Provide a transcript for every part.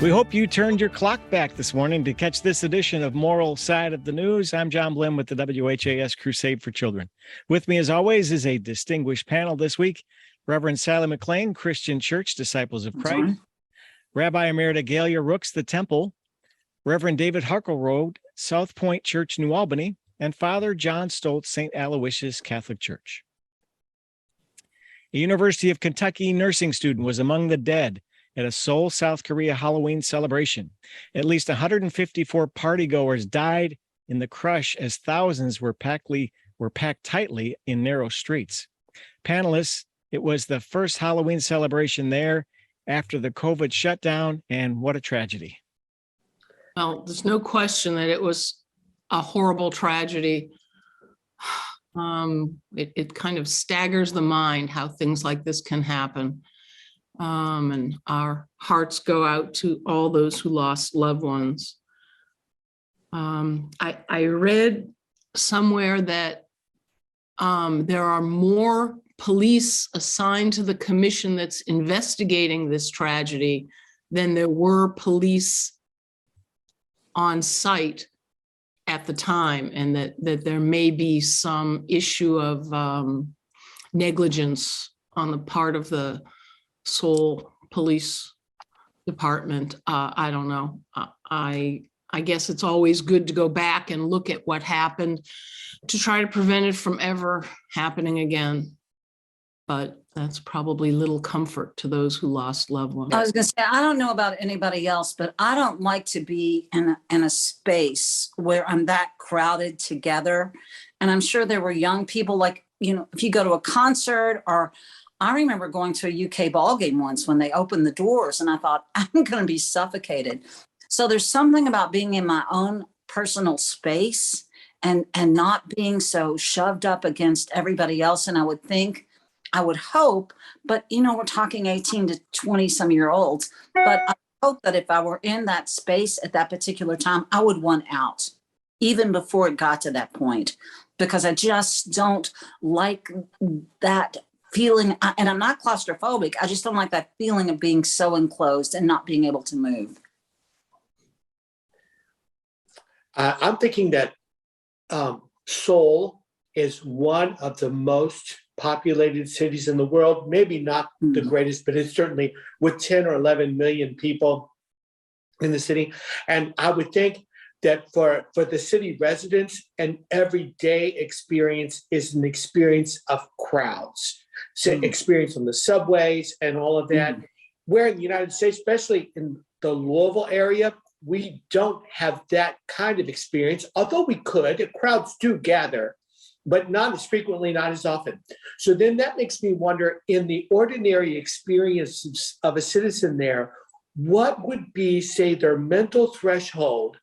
We hope you turned your clock back this morning to catch this edition of Moral Side of the News. I'm John Blim with the WHAS Crusade for Children. With me, as always, is a distinguished panel this week. Reverend Sally McClain, Christian Church, Disciples of Christ. Rabbi Emerita Gaylia, Rooks, the Temple. Reverend David Harkleroad, South Point Church, New Albany. And Father John Stoltz, St. Aloysius Catholic Church. A University of Kentucky nursing student was among the dead at a Seoul, South Korea Halloween celebration. At least 154 partygoers died in the crush as thousands were packed tightly in narrow streets. Panelists, it was the first Halloween celebration there after the COVID shutdown, and what a tragedy. Well, there's no question that it was a horrible tragedy. It kind of staggers the mind how things like this can happen. And our hearts go out to all those who lost loved ones. I read somewhere that there are more police assigned to the commission that's investigating this tragedy than there were police on site at the time, and that there may be some issue of negligence on the part of the Seoul Police Department. I don't know. I guess it's always good to go back and look at what happened to try to prevent it from ever happening again. But that's probably little comfort to those who lost loved ones. I was going to say, I don't know about anybody else, but I don't like to be in a space where I'm that crowded together. And I'm sure there were young people, like, you know, if you go to a concert, or I remember going to a UK ball game once when they opened the doors and I thought, I'm going to be suffocated. So there's something about being in my own personal space and not being so shoved up against everybody else. And I would hope, but you know, we're talking 18 to 20 some year olds, but I hope that if I were in that space at that particular time, I would want out even before it got to that point, because I just don't like that feeling. And I'm not claustrophobic. I just don't like that feeling of being so enclosed and not being able to move. I'm thinking that Seoul is one of the most populated cities in the world, maybe not the greatest, but it's certainly with 10 or 11 million people in the city. And I would think that for the city residents, an everyday experience is an experience of crowds. So experience on the subways and all of that. Where in the United States, especially in the Louisville area, we don't have that kind of experience, although we could. Crowds do gather, but not as frequently, not as often. So then that makes me wonder, in the ordinary experiences of a citizen there, what would be, say, their mental threshold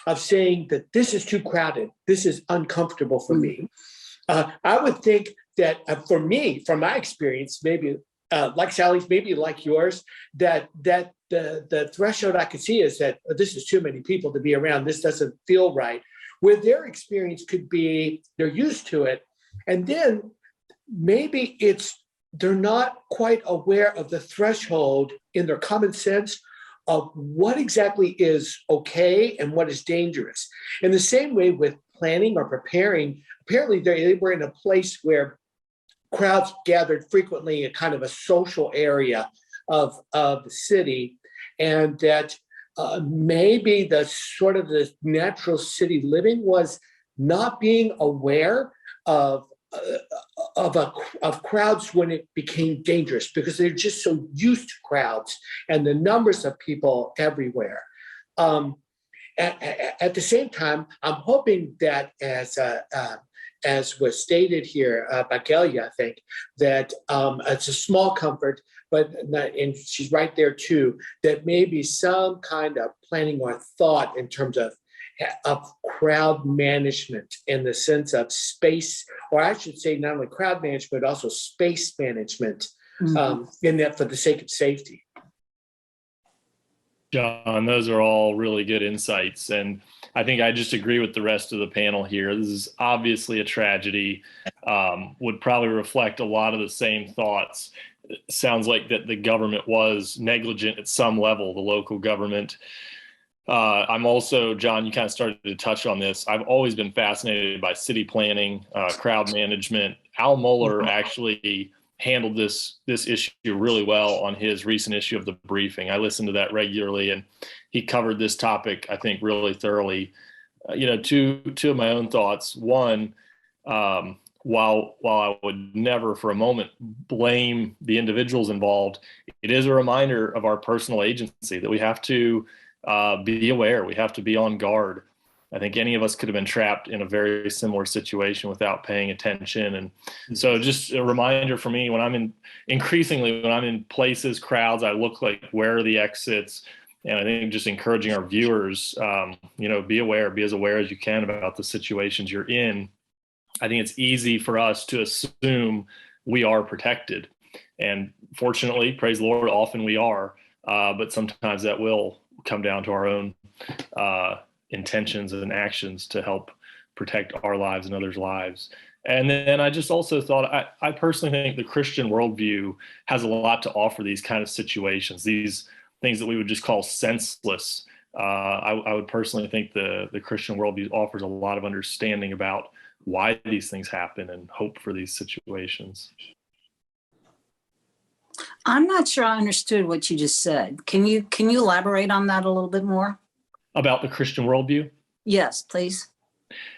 of saying that this is too crowded, this is uncomfortable for me? I would think that for me, from my experience, maybe like Sally's, maybe like yours, that the threshold I could see is that this is too many people to be around, this doesn't feel right. Where their experience could be, they're used to it. And then maybe they're not quite aware of the threshold in their common sense of what exactly is okay and what is dangerous. In the same way with planning or preparing, apparently they were in a place where crowds gathered frequently, a kind of a social area of the city, and that maybe the sort of the natural city living was not being aware of crowds when it became dangerous, because they're just so used to crowds and the numbers of people everywhere. At the same time, I'm hoping that as was stated here by Gaylia, I think, that it's a small comfort, and she's right there too, that maybe some kind of planning or thought in terms of crowd management, in the sense of space, or I should say not only crowd management, but also space management, in that for the sake of safety. John, those are all really good insights. And I think I just agree with the rest of the panel here. This is obviously a tragedy, would probably reflect a lot of the same thoughts sounds like that the government was negligent at some level, the local government. I'm also, John, you kind of started to touch on this. I've always been fascinated by city planning, crowd management. Al Mohler actually handled this issue really well on his recent issue of The Briefing. I listen to that regularly, and he covered this topic, I think, really thoroughly. Two of my own thoughts. One, while I would never for a moment blame the individuals involved, it is a reminder of our personal agency that we have to be aware. We have to be on guard. I think any of us could have been trapped in a very similar situation without paying attention. And so just a reminder for me, when I'm in places, crowds, I look like, where are the exits? And I think just encouraging our viewers, be aware, be as aware as you can about the situations you're in. I think it's easy for us to assume we are protected. And fortunately, praise the Lord, often we are, but sometimes that will come down to our own intentions and actions to help protect our lives and others' lives. And then I just also thought, I personally think the Christian worldview has a lot to offer these kind of situations, these things that we would just call senseless. I would personally think the Christian worldview offers a lot of understanding about why these things happen and hope for these situations. I'm not sure I understood what you just said. Can you elaborate on that a little bit more? About the Christian worldview? Yes, please.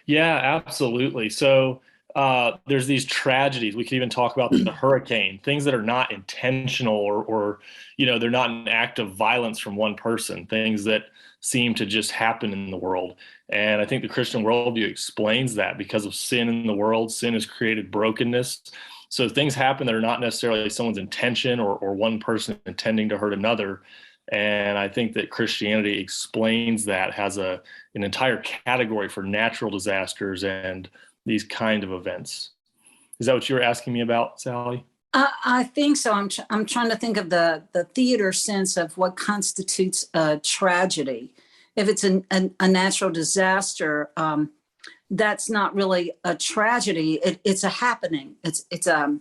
Yeah, absolutely. So there's these tragedies. We could even talk about the hurricane, things that are not intentional or they're not an act of violence from one person, things that seem to just happen in the world. And I think the Christian worldview explains that because of sin in the world. Sin has created brokenness. So things happen that are not necessarily someone's intention or one person intending to hurt another. And I think that Christianity explains that, has an entire category for natural disasters and these kind of events. Is that what you were asking me about, Sally? I think so. I'm trying to think of the theater sense of what constitutes a tragedy. If it's a natural disaster, that's not really a tragedy. It's a happening. It's a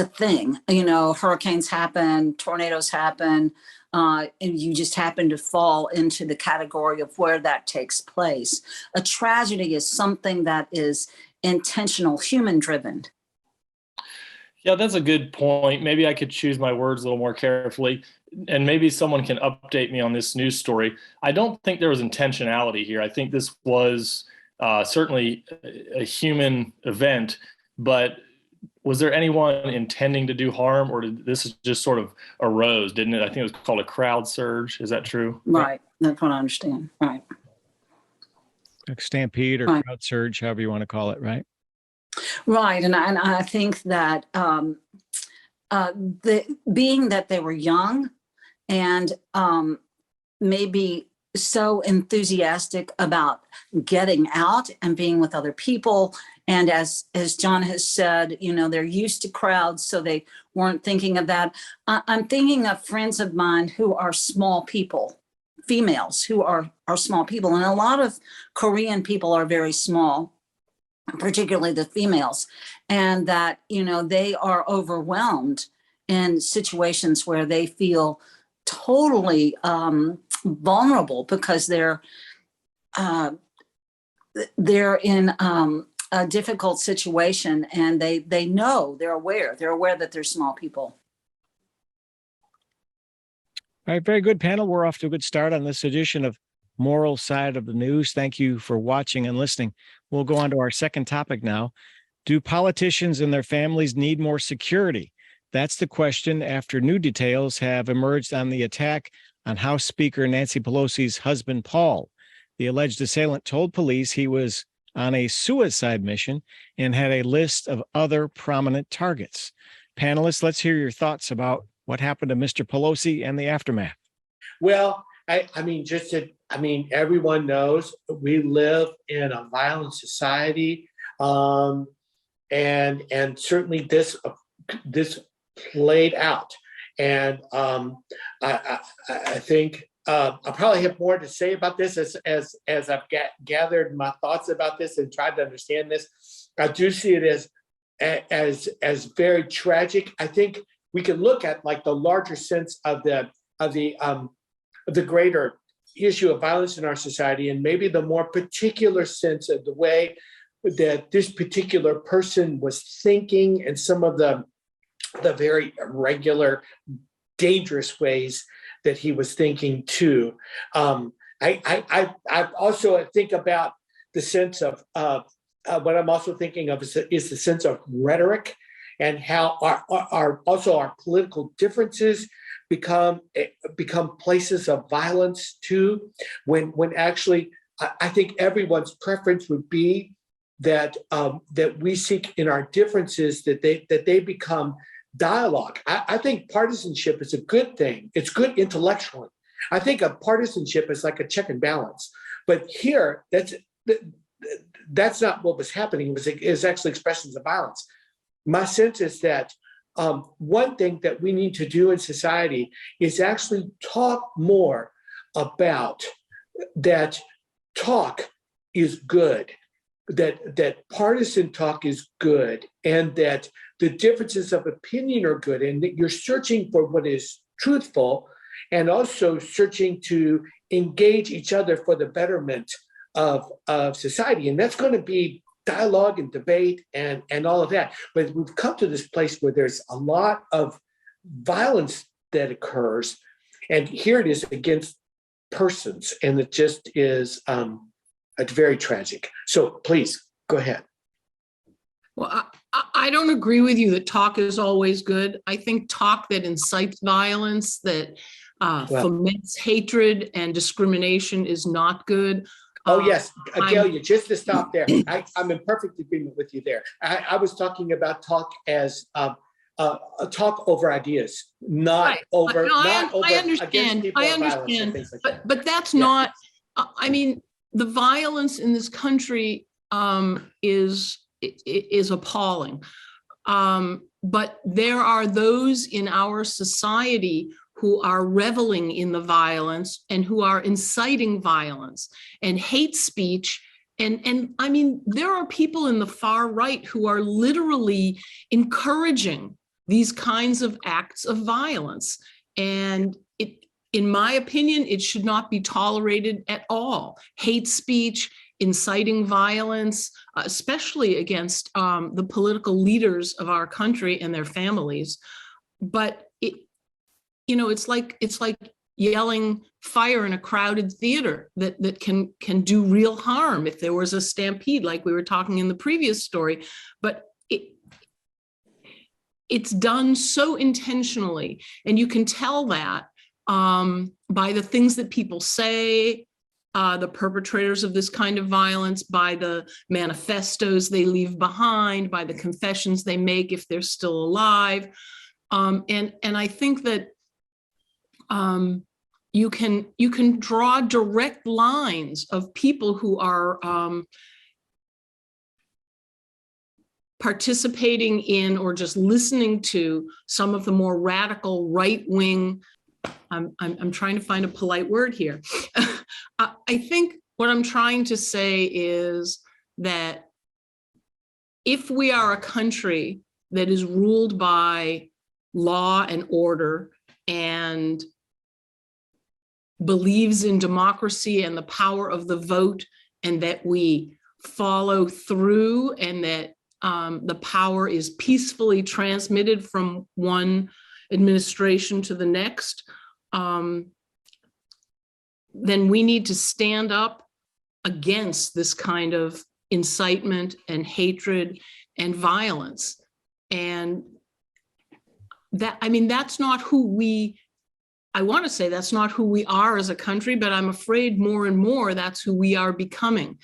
thing. Hurricanes happen, tornadoes happen, and you just happen to fall into the category of where that takes place. A tragedy is something that is intentional, human-driven. Yeah, that's a good point. Maybe I could choose my words a little more carefully, and maybe someone can update me on this news story. I don't think there was intentionality here. I think this was certainly a human event, but was there anyone intending to do harm, or did this just sort of arose, didn't it? I think it was called a crowd surge. Is that true? Right. That's what I understand. Right. Like stampede or crowd surge, however you want to call it, right? Right. And I think that being that they were young and maybe so enthusiastic about getting out and being with other people. And as John has said, they're used to crowds, so they weren't thinking of that. I'm thinking of friends of mine who are small people, females who are small people. And a lot of Korean people are very small, particularly the females, and that, they are overwhelmed in situations where they feel totally vulnerable because they're in a difficult situation, and they know, they're aware that they're small people. All right, very good, panel. We're off to a good start on this edition of Moral Side of the News. Thank you for watching and listening. We'll go on to our second topic now. Do politicians and their families need more security? That's the question after new details have emerged on the attack on House Speaker Nancy Pelosi's husband, Paul. The alleged assailant told police he was on a suicide mission and had a list of other prominent targets. Panelists, let's hear your thoughts about what happened to Mr. Pelosi and the aftermath. Well, everyone knows we live in a violent society, and certainly this played out. And I think I'll probably have more to say about this as I've gathered my thoughts about this and tried to understand this. I do see it as as very tragic. I think we can look at like the larger sense of the greater issue of violence in our society, and maybe the more particular sense of the way that this particular person was thinking, and some of the very irregular, dangerous ways that he was thinking too. I also think about the sense of what I'm also thinking of is the sense of rhetoric, and how our political differences become places of violence too, when actually I think everyone's preference would be that we seek in our differences that they become dialogue. I think partisanship is a good thing. It's good intellectually. I think a partisanship is like a check and balance. But here, that's not what was happening. It was actually expressions of violence. My sense is that one thing that we need to do in society is actually talk more about that. Talk is good, that partisan talk is good, and that the differences of opinion are good, and that you're searching for what is truthful, and also searching to engage each other for the betterment of society. And that's going to be dialogue and debate and all of that. But we've come to this place where there's a lot of violence that occurs, and here it is against persons, and it just is very tragic. So please go ahead. Well, I don't agree with you that talk is always good. I think talk that incites violence, that foments hatred and discrimination is not good. Oh, yes. Gaylia, just to stop there, I'm in perfect agreement with you there. I was talking about talk as a talk over ideas, not right. over. No, not over I understand. I understand. Like but that's not. I mean, the violence in this country is appalling. But there are those in our society who are reveling in the violence and who are inciting violence and hate speech. And I mean, there are people in the far right who are literally encouraging these kinds of acts of violence. And in my opinion, it should not be tolerated at all. Hate speech, inciting violence, especially against the political leaders of our country and their families. But it's like yelling fire in a crowded theater that can do real harm if there was a stampede, like we were talking in the previous story. But it's done so intentionally, and you can tell that by the things that people say, the perpetrators of this kind of violence, by the manifestos they leave behind, by the confessions they make if they're still alive. And I think that you can draw direct lines of people who are participating in or just listening to some of the more radical right-wing. I'm trying to find a polite word here. I think what I'm trying to say is that if we are a country that is ruled by law and order and believes in democracy and the power of the vote, and that we follow through, and that the power is peacefully transmitted from one administration to the next, then we need to stand up against this kind of incitement and hatred and violence. And that, I mean, that's not who we, I want to say that's not who we are as a country, but I'm afraid more and more that's who we are becoming.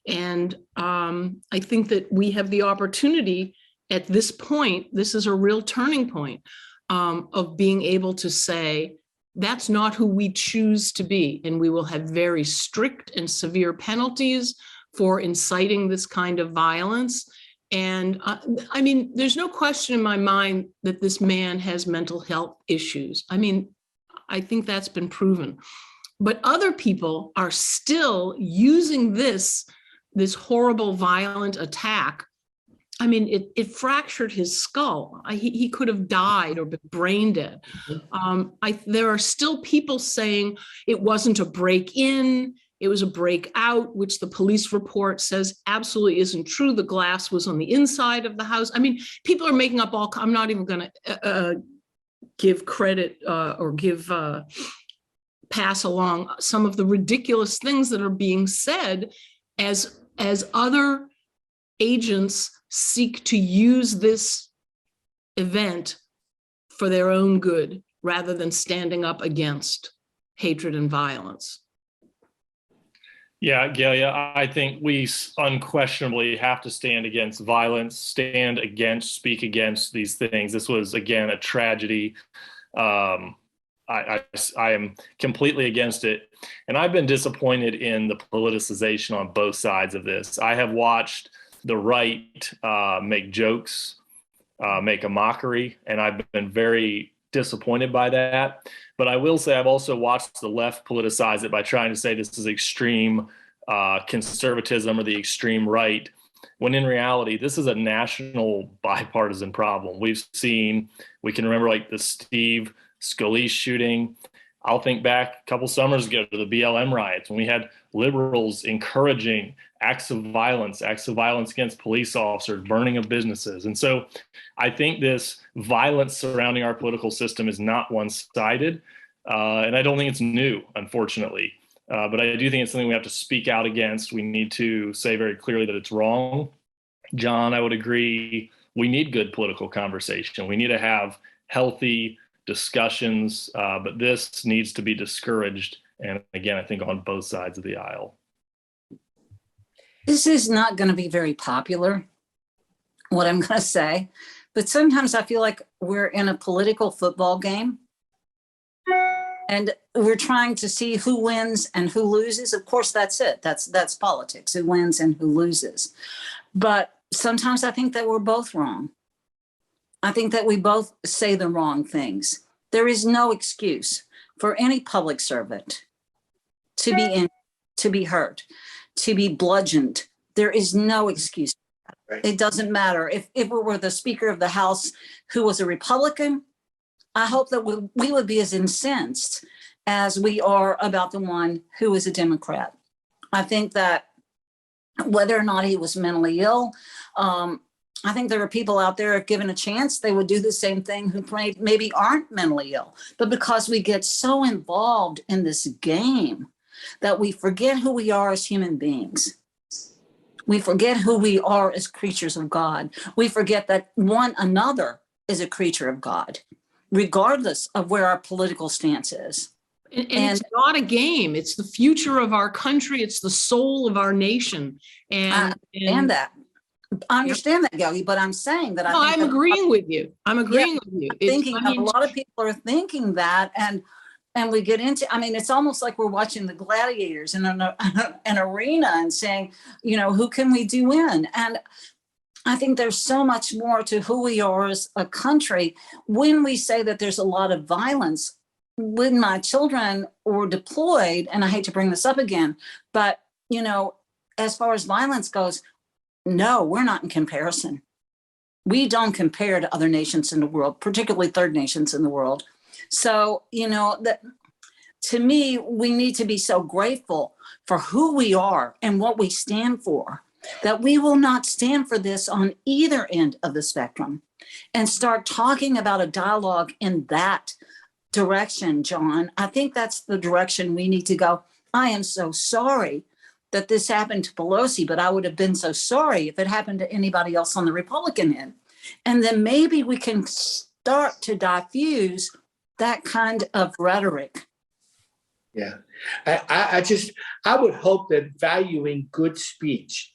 And I think that we have the opportunity at this point, this is a real turning point, of being able to say, that's not who we choose to be. And we will have very strict and severe penalties for inciting this kind of violence. And I mean, there's no question in my mind that this man has mental health issues. I mean, I think that's been proven. But other people are still using this horrible violent attack I mean, it fractured his skull. He could have died or been brain dead. There are still people saying it wasn't a break-in, it was a breakout, which the police report says absolutely isn't true. The glass was on the inside of the house. I mean, people are making up all, I'm not even going to give credit or pass along some of the ridiculous things that are being said as other agents seek to use this event for their own good rather than standing up against hatred and violence. Yeah, Gaylia, I think we unquestionably have to stand against violence, speak against these things. This was, again, a tragedy. I am completely against it. And I've been disappointed in the politicization on both sides of this. I have watched the right make jokes, make a mockery, and I've been very disappointed by that. But I will say I've also watched the left politicize it by trying to say this is extreme conservatism or the extreme right, when in reality, this is a national bipartisan problem. We can remember like the Steve Scalise shooting. I'll think back a couple summers ago to the BLM riots when we had liberals encouraging acts of violence against police officers, burning of businesses. And so I think this violence surrounding our political system is not one-sided. And I don't think it's new, unfortunately. But I do think it's something we have to speak out against. We need to say very clearly that it's wrong. John, I would agree. We need good political conversation. We need to have healthy discussions, but this needs to be discouraged. And again, I think on both sides of the aisle. This is not going to be very popular, what I'm going to say, but sometimes I feel like we're in a political football game and we're trying to see who wins and who loses. Of course, that's it. That's politics, who wins and who loses. But sometimes I think that we're both wrong. I think that we both say the wrong things. There is no excuse for any public servant to be hurt, to be bludgeoned. There is no excuse. Right. It doesn't matter. If it were the Speaker of the House who was a Republican, I hope that we would be as incensed as we are about the one who is a Democrat. I think that whether or not he was mentally ill, I think there are people out there, if given a chance, they would do the same thing who maybe aren't mentally ill. But because we get so involved in this game that we forget who we are as human beings. We forget who we are as creatures of God. We forget that one another is a creature of God, regardless of where our political stance is. And it's not a game. It's the future of our country. It's the soul of our nation. And I understand that, Gaylia, but I'm saying that I'm agreeing with you. I'm agreeing with you. A lot of people are thinking that, and we get into, I mean, it's almost like we're watching the gladiators in an arena and saying, who can we do in? And I think there's so much more to who we are as a country when we say that there's a lot of violence. When my children were deployed, and I hate to bring this up again, but, as far as violence goes, no, we're not in comparison. We don't compare to other nations in the world, particularly third nations in the world. So, that to me, we need to be so grateful for who we are and what we stand for, that we will not stand for this on either end of the spectrum, and start talking about a dialogue in that direction, John. I think that's the direction we need to go. I am so sorry that this happened to Pelosi, but I would have been so sorry if it happened to anybody else on the Republican end. And then maybe we can start to diffuse that kind of rhetoric. Yeah, I would hope that valuing good speech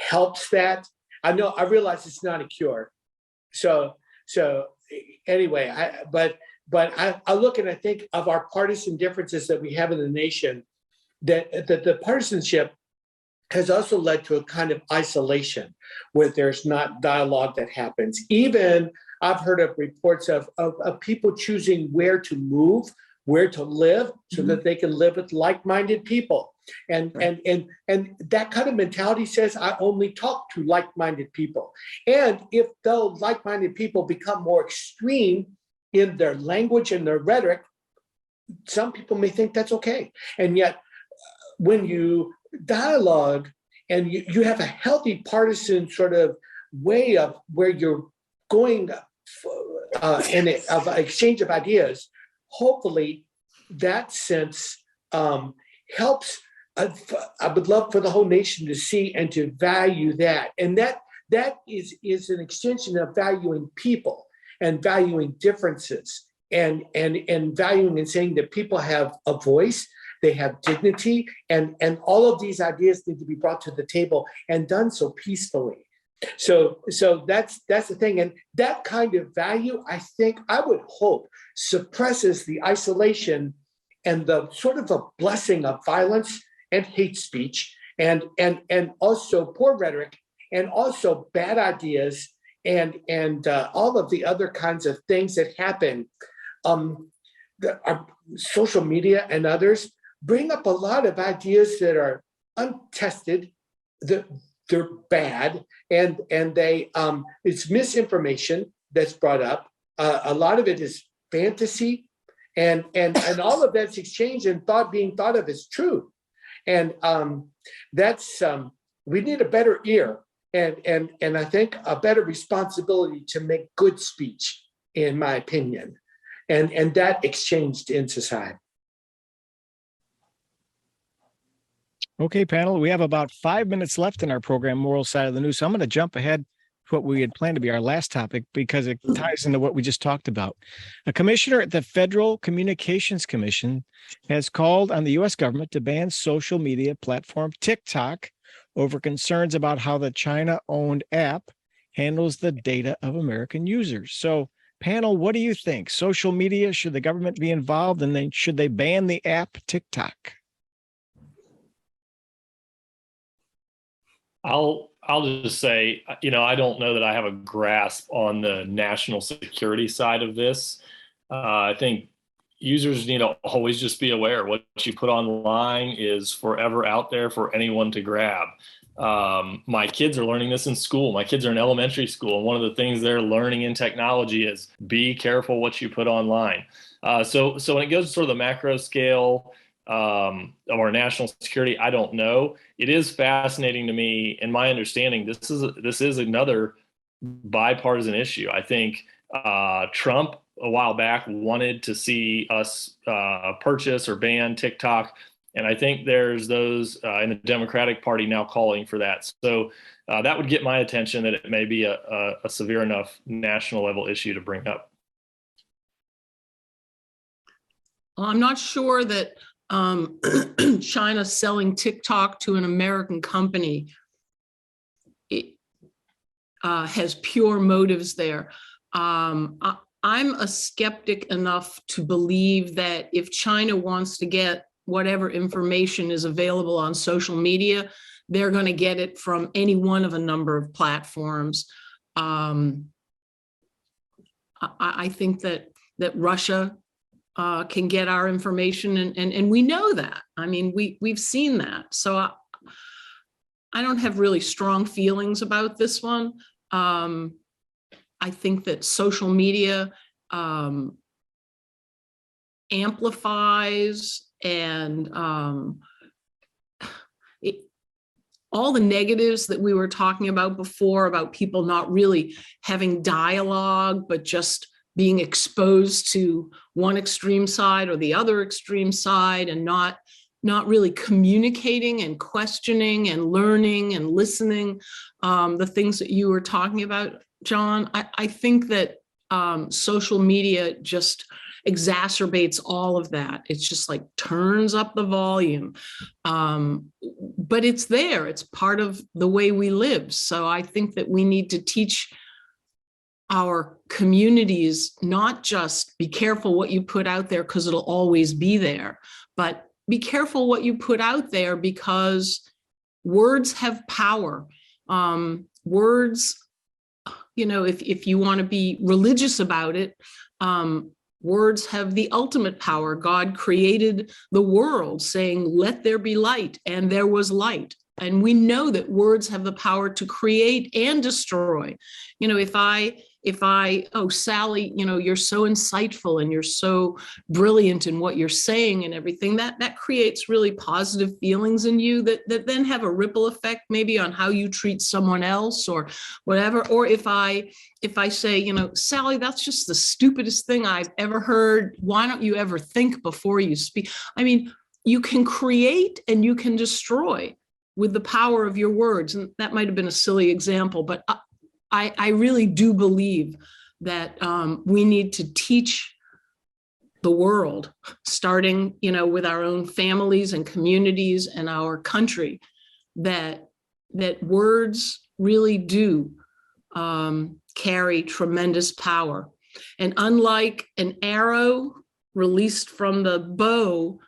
helps that. I realize it's not a cure. So anyway, but I look and I think of our partisan differences that we have in the nation, that the partisanship has also led to a kind of isolation where there's not dialogue that happens. Even I've heard of reports of people choosing where to move where to live so that they can live with like-minded people. And that kind of mentality says, I only talk to like-minded people. And if those like-minded people become more extreme in their language and their rhetoric, some people may think that's okay. And yet, when you dialogue and you have a healthy partisan sort of way of where you're going in of exchange of ideas, hopefully that sense helps. I would love for the whole nation to see and to value that. And that is an extension of valuing people and valuing differences and valuing and saying that people have a voice, they have dignity, and all of these ideas need to be brought to the table and done so peacefully. So that's the thing. And that kind of value, I would hope, suppresses the isolation and the sort of a blessing of violence and hate speech and also poor rhetoric and also bad ideas and all of the other kinds of things that happen. Our social media and others bring up a lot of ideas that are untested, that they're bad, and they it's misinformation that's brought up. A lot of it is fantasy, and all of that's exchanged and being thought of as true. And that's we need a better ear and I think a better responsibility to make good speech, in my opinion, and that exchanged in society. Okay, panel, we have about 5 minutes left in our program, Moral Side of the News. So I'm going to jump ahead to what we had planned to be our last topic because it ties into what we just talked about. A commissioner at the Federal Communications Commission has called on the U.S. government to ban social media platform TikTok over concerns about how the China-owned app handles the data of American users. So, panel, what do you think? Social media, should the government be involved, and then should they ban the app TikTok? I'll just say, I don't know that I have a grasp on the national security side of this. I think users need to always just be aware what you put online is forever out there for anyone to grab. My kids are learning this in school. My kids are in elementary school, and one of the things they're learning in technology is be careful what you put online. So when it goes to sort of the macro scale of our national security, I don't know. It is fascinating to me, in my understanding, this is another bipartisan issue. I think Trump a while back wanted to see us purchase or ban TikTok, and I think there's those in the Democratic Party now calling for that. So that would get my attention that it may be a severe enough national level issue to bring up. Well, I'm not sure that China selling TikTok to an American company has pure motives there. I'm a skeptic enough to believe that if China wants to get whatever information is available on social media, they're going to get it from any one of a number of platforms. I think that Russia can get our information, and we know that. I mean, we've seen that. So I don't have really strong feelings about this one. I think that social media amplifies and all the negatives that we were talking about before, about people not really having dialogue, but just being exposed to one extreme side or the other extreme side, and not really communicating and questioning and learning and listening, the things that you were talking about, John. I think that social media just exacerbates all of that. It's just like turns up the volume, but it's there. It's part of the way we live. So I think that we need to teach our communities not just be careful what you put out there because it'll always be there, but be careful what you put out there because words have power. Words, if you want to be religious about it, Words have the ultimate power. God created the world saying, let there be light, and there was light. And we know that words have the power to create and destroy. You know, if I, oh, Sally, you know, you're so insightful and you're so brilliant in what you're saying and everything, that creates really positive feelings in you that then have a ripple effect maybe on how you treat someone else or whatever. Or if I say, you know, Sally, that's just the stupidest thing I've ever heard. Why don't you ever think before you speak? I mean, you can create and you can destroy with the power of your words. And that might have been a silly example, but I really do believe that we need to teach the world, starting, you know, with our own families and communities and our country, that words really do carry tremendous power. And unlike an arrow released from the bow,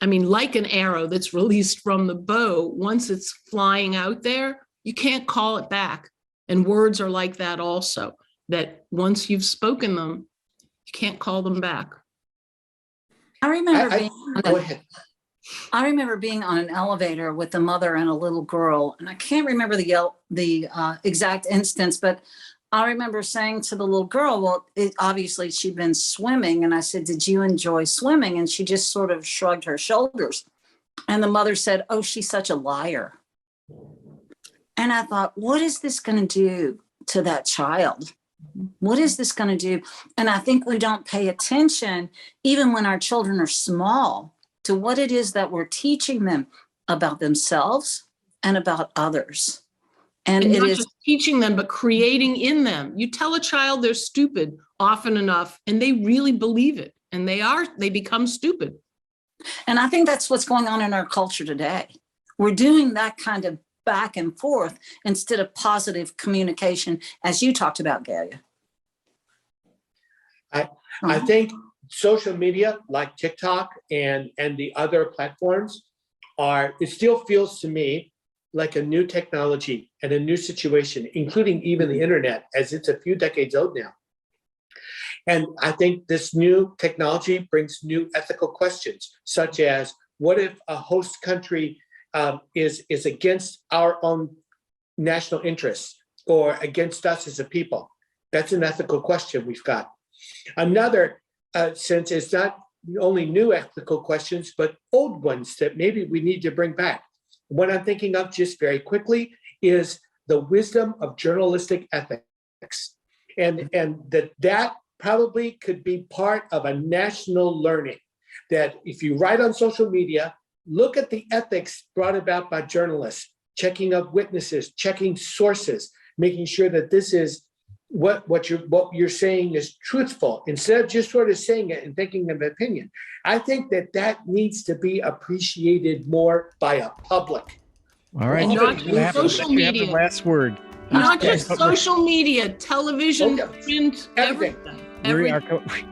I mean, like an arrow that's released from the bow, once it's flying out there, you can't call it back. And words are like that also, that once you've spoken them, you can't call them back. I remember Go ahead. I remember being on an elevator with a mother and a little girl, and I can't remember the exact instance, but I remember saying to the little girl, well, obviously she'd been swimming, and I said, did you enjoy swimming? And she just sort of shrugged her shoulders. And the mother said, oh, she's such a liar. And I thought, what is this going to do to that child? What is this going to do? And I think we don't pay attention, even when our children are small, to what it is that we're teaching them about themselves and about others. And it not is just teaching them, but creating in them. You tell a child they're stupid often enough, and they really believe it. And they become stupid. And I think that's what's going on in our culture today. We're doing that kind of back and forth instead of positive communication, as you talked about, Gaylia. I think social media like TikTok and the other platforms it still feels to me like a new technology and a new situation, including even the internet, as it's a few decades old now. And I think this new technology brings new ethical questions, such as what if a host country is against our own national interests or against us as a people? That's an ethical question we've got. Another sense is not only new ethical questions, but old ones that maybe we need to bring back. What I'm thinking of just very quickly is the wisdom of journalistic ethics. And that probably could be part of a national learning, that if you write on social media, look at the ethics brought about by journalists, checking up witnesses, checking sources, making sure that this is what you're saying is truthful, instead of just sort of saying it and thinking of an opinion. I think that needs to be appreciated more by a public. All right. Not just social media. You have the last word. Not just social media, television, print, everything.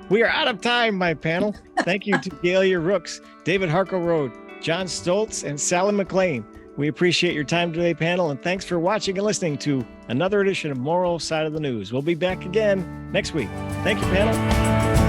We are out of time, my panel. Thank you to Gaylia Rooks, David Harkleroad, John Stoltz, and Sally McClain. We appreciate your time today, panel, and thanks for watching and listening to another edition of Moral Side of the News. We'll be back again next week. Thank you, panel.